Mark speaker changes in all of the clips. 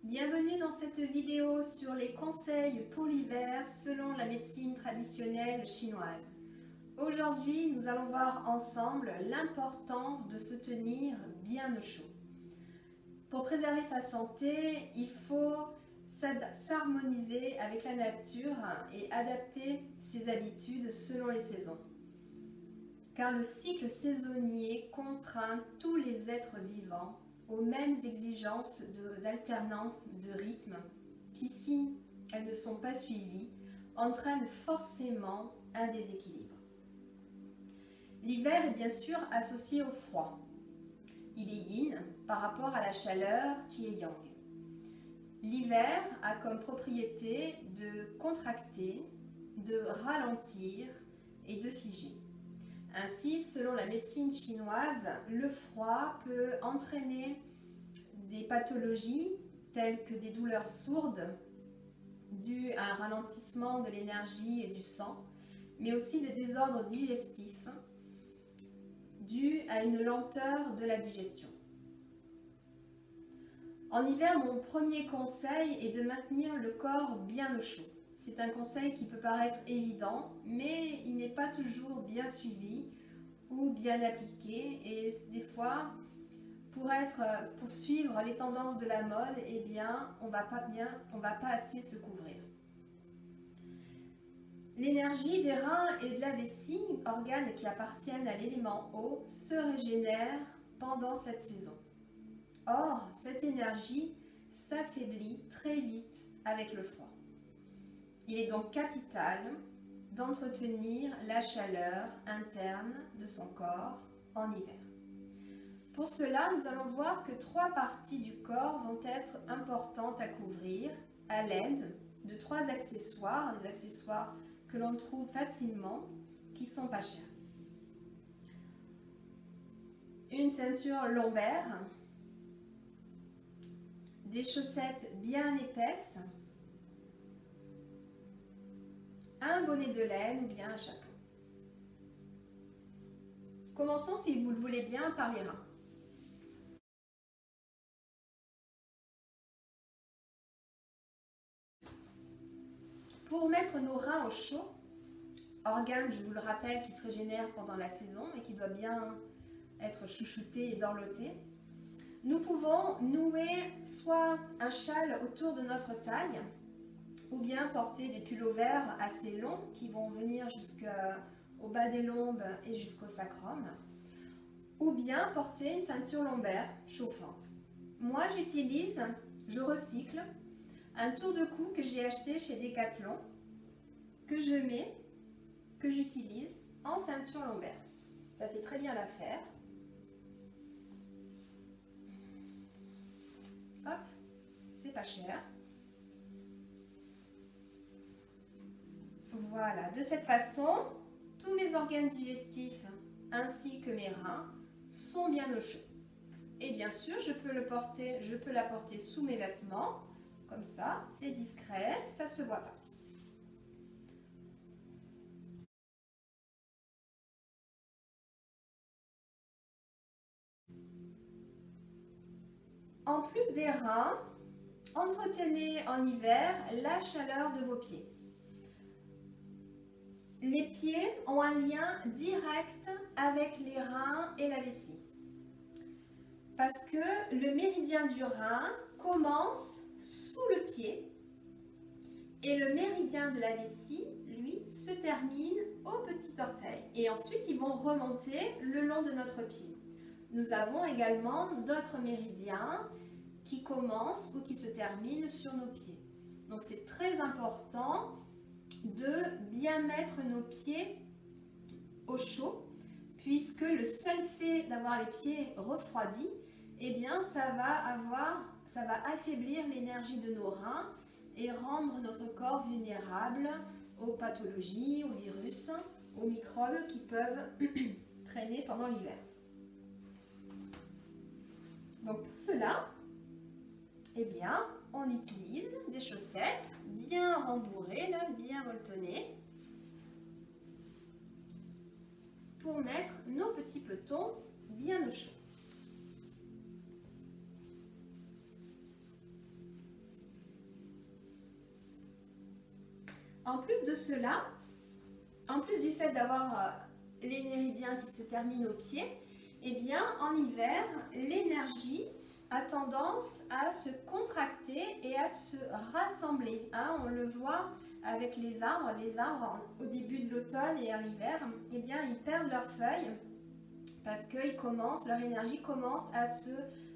Speaker 1: Bienvenue dans cette vidéo sur les conseils pour l'hiver selon la médecine traditionnelle chinoise. Aujourd'hui, nous allons voir ensemble l'importance de se tenir bien au chaud. Pour préserver sa santé, il faut s'harmoniser avec la nature et adapter ses habitudes selon les saisons. Car le cycle saisonnier contraint tous les êtres vivants aux mêmes exigences d'alternance de rythme qui, si elles ne sont pas suivies, entraînent forcément un déséquilibre. L'hiver est bien sûr associé au froid. Il est yin par rapport à la chaleur qui est yang. L'hiver a comme propriété de contracter, de ralentir et de figer. Ainsi, selon la médecine chinoise, le froid peut entraîner des pathologies telles que des douleurs sourdes dues à un ralentissement de l'énergie et du sang, mais aussi des désordres digestifs dus à une lenteur de la digestion. En hiver, mon premier conseil est de maintenir le corps bien au chaud. C'est un conseil qui peut paraître évident, mais il n'est pas toujours bien suivi ou bien appliqué. Et des fois, pour suivre les tendances de la mode, eh bien, on va pas assez se couvrir. L'énergie des reins et de la vessie, organes qui appartiennent à l'élément eau, se régénère pendant cette saison. Or, cette énergie s'affaiblit très vite avec le froid. Il est donc capital d'entretenir la chaleur interne de son corps en hiver. Pour cela, nous allons voir que 3 parties du corps vont être importantes à couvrir à l'aide de 3 accessoires, des accessoires que l'on trouve facilement, qui sont pas chers. Une ceinture lombaire, des chaussettes bien épaisses, un bonnet de laine ou bien un chapeau. Commençons, si vous le voulez bien, par les reins. Pour mettre nos reins au chaud, organe, je vous le rappelle, qui se régénère pendant la saison et qui doit bien être chouchouté et dorloté, nous pouvons nouer soit un châle autour de notre taille, ou bien porter des pullovers assez longs qui vont venir jusqu'au bas des lombes et jusqu'au sacrum, ou bien porter une ceinture lombaire chauffante. Moi, je recycle un tour de cou que j'ai acheté chez Decathlon, que j'utilise en ceinture lombaire. Ça fait très bien l'affaire. Hop, c'est pas cher. Voilà, de cette façon, tous mes organes digestifs ainsi que mes reins sont bien au chaud. Et bien sûr, je peux la porter sous mes vêtements, comme ça, c'est discret, ça ne se voit pas. En plus des reins, entretenez en hiver la chaleur de vos pieds. Les pieds ont un lien direct avec les reins et la vessie. Parce que le méridien du rein commence sous le pied et le méridien de la vessie, lui, se termine au petit orteil. Et ensuite, ils vont remonter le long de notre pied. Nous avons également d'autres méridiens qui commencent ou qui se terminent sur nos pieds. Donc c'est très important de bien mettre nos pieds au chaud, puisque le seul fait d'avoir les pieds refroidis, eh bien ça va affaiblir l'énergie de nos reins et rendre notre corps vulnérable aux pathologies, aux virus, aux microbes qui peuvent traîner pendant l'hiver. Donc pour cela, eh bien, on utilise des chaussettes bien rembourrées, là, bien molletonnées, pour mettre nos petits petons bien au chaud. En plus de cela, en plus du fait d'avoir les méridiens qui se terminent au pied, eh bien en hiver, l'énergie a tendance à se contracter et à se rassembler. Hein, on le voit avec les arbres au début de l'automne et en hiver, eh bien ils perdent leurs feuilles parce que leur énergie commence à se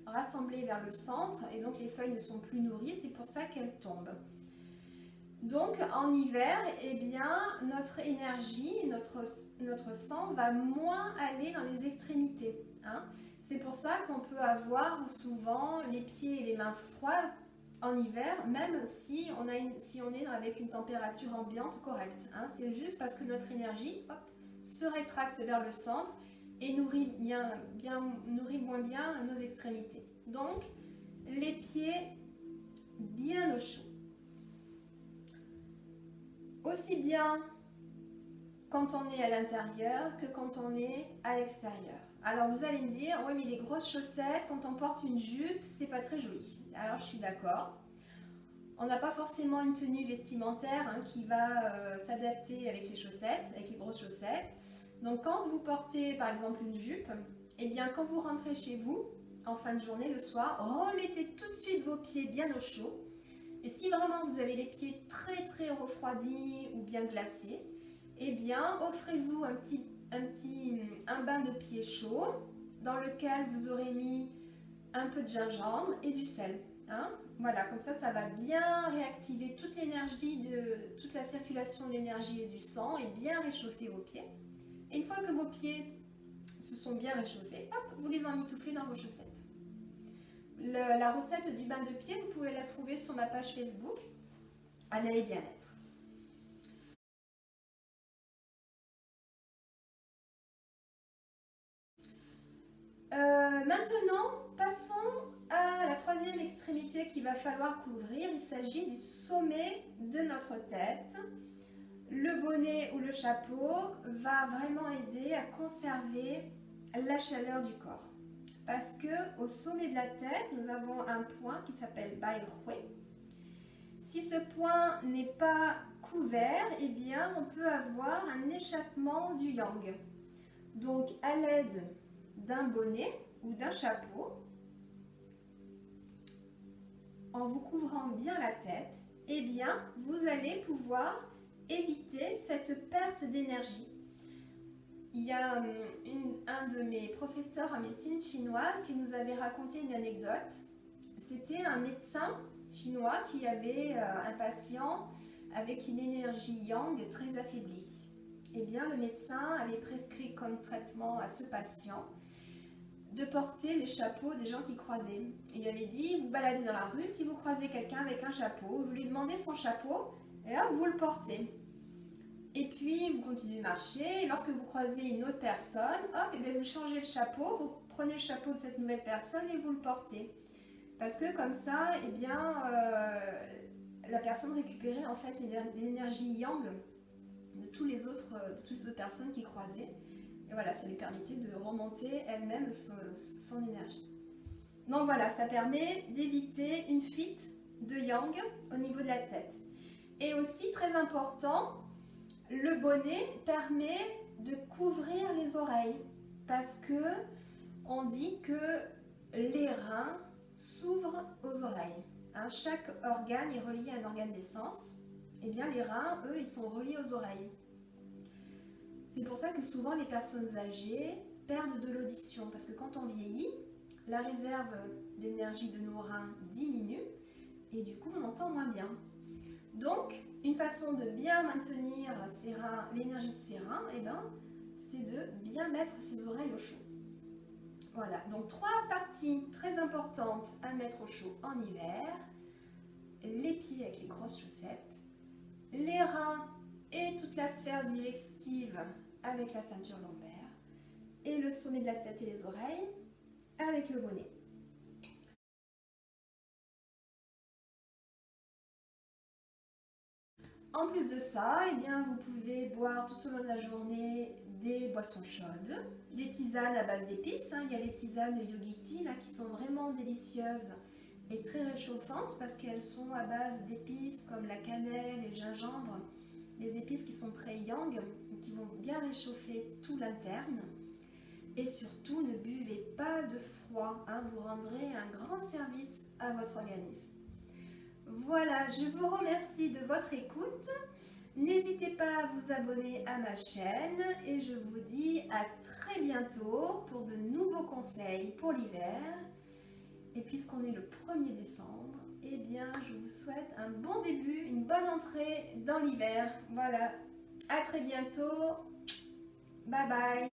Speaker 1: rassembler vers le centre et donc les feuilles ne sont plus nourries, c'est pour ça qu'elles tombent. Donc en hiver, eh bien, notre énergie, notre sang va moins aller dans les extrémités. Hein. C'est pour ça qu'on peut avoir souvent les pieds et les mains froids en hiver, même si on est avec une température ambiante correcte. Hein. C'est juste parce que notre énergie se rétracte vers le centre et nourrit moins bien nos extrémités. Donc les pieds bien au chaud. Aussi bien quand on est à l'intérieur que quand on est à l'extérieur. Alors vous allez me dire, oui mais les grosses chaussettes, quand on porte une jupe, c'est pas très joli. Alors je suis d'accord. On n'a pas forcément une tenue vestimentaire qui va s'adapter avec les chaussettes, avec les grosses chaussettes. Donc quand vous portez par exemple une jupe, eh bien quand vous rentrez chez vous, en fin de journée, le soir, remettez tout de suite vos pieds bien au chaud. Et si vraiment vous avez les pieds très très refroidis ou bien glacés, eh bien offrez-vous un bain de pieds chaud dans lequel vous aurez mis un peu de gingembre et du sel. Hein, voilà, comme ça va bien réactiver toute l'énergie, toute la circulation de l'énergie et du sang et bien réchauffer vos pieds. Et une fois que vos pieds se sont bien réchauffés, hop, vous les emmitouflez dans vos chaussettes. La recette du bain de pied, vous pouvez la trouver sur ma page Facebook, Anna et Bien-être. Maintenant, passons à la troisième extrémité qu'il va falloir couvrir. Il s'agit du sommet de notre tête. Le bonnet ou le chapeau va vraiment aider à conserver la chaleur du corps. Parce que au sommet de la tête, nous avons un point qui s'appelle Baihui. Si ce point n'est pas couvert, eh bien, on peut avoir un échappement du yang. Donc, à l'aide d'un bonnet ou d'un chapeau, en vous couvrant bien la tête, eh bien, vous allez pouvoir éviter cette perte d'énergie. Il y a un de mes professeurs en médecine chinoise qui nous avait raconté une anecdote. C'était un médecin chinois qui avait un patient avec une énergie yang très affaiblie. Eh bien, le médecin avait prescrit comme traitement à ce patient de porter les chapeaux des gens qui croisaient. Il lui avait dit, vous baladez dans la rue, si vous croisez quelqu'un avec un chapeau, vous lui demandez son chapeau et hop, vous le portez. Et puis, vous continuez de marcher, et lorsque vous croisez une autre personne, hop, et bien vous changez le chapeau, vous prenez le chapeau de cette nouvelle personne et vous le portez. Parce que comme ça, eh bien, la personne récupérait en fait l'énergie yang de toutes les autres personnes qui croisaient. Et voilà, ça lui permettait de remonter elle-même son énergie. Donc voilà, ça permet d'éviter une fuite de yang au niveau de la tête. Et aussi, très important, le bonnet permet de couvrir les oreilles parce que on dit que les reins s'ouvrent aux oreilles. Hein, chaque organe est relié à un organe d'essence. Eh bien, les reins, eux, ils sont reliés aux oreilles. C'est pour ça que souvent les personnes âgées perdent de l'audition parce que quand on vieillit, la réserve d'énergie de nos reins diminue et du coup, on entend moins bien. Donc, une façon de bien maintenir l'énergie de ses reins, eh ben, c'est de bien mettre ses oreilles au chaud. Voilà, donc 3 parties très importantes à mettre au chaud en hiver. Les pieds avec les grosses chaussettes, les reins et toute la sphère digestive avec la ceinture lombaire, et le sommet de la tête et les oreilles avec le bonnet. En plus de ça, eh bien, vous pouvez boire tout au long de la journée des boissons chaudes, des tisanes à base d'épices. Il y a les tisanes Yogi là, qui sont vraiment délicieuses et très réchauffantes parce qu'elles sont à base d'épices comme la cannelle et le gingembre. les épices qui sont très yang, qui vont bien réchauffer tout l'interne. Et surtout, ne buvez pas de froid, hein, vous rendrez un grand service à votre organisme. Voilà, je vous remercie de votre écoute. N'hésitez pas à vous abonner à ma chaîne et je vous dis à très bientôt pour de nouveaux conseils pour l'hiver. Et puisqu'on est le 1er décembre, eh bien, je vous souhaite un bon début, une bonne entrée dans l'hiver. Voilà, à très bientôt. Bye bye.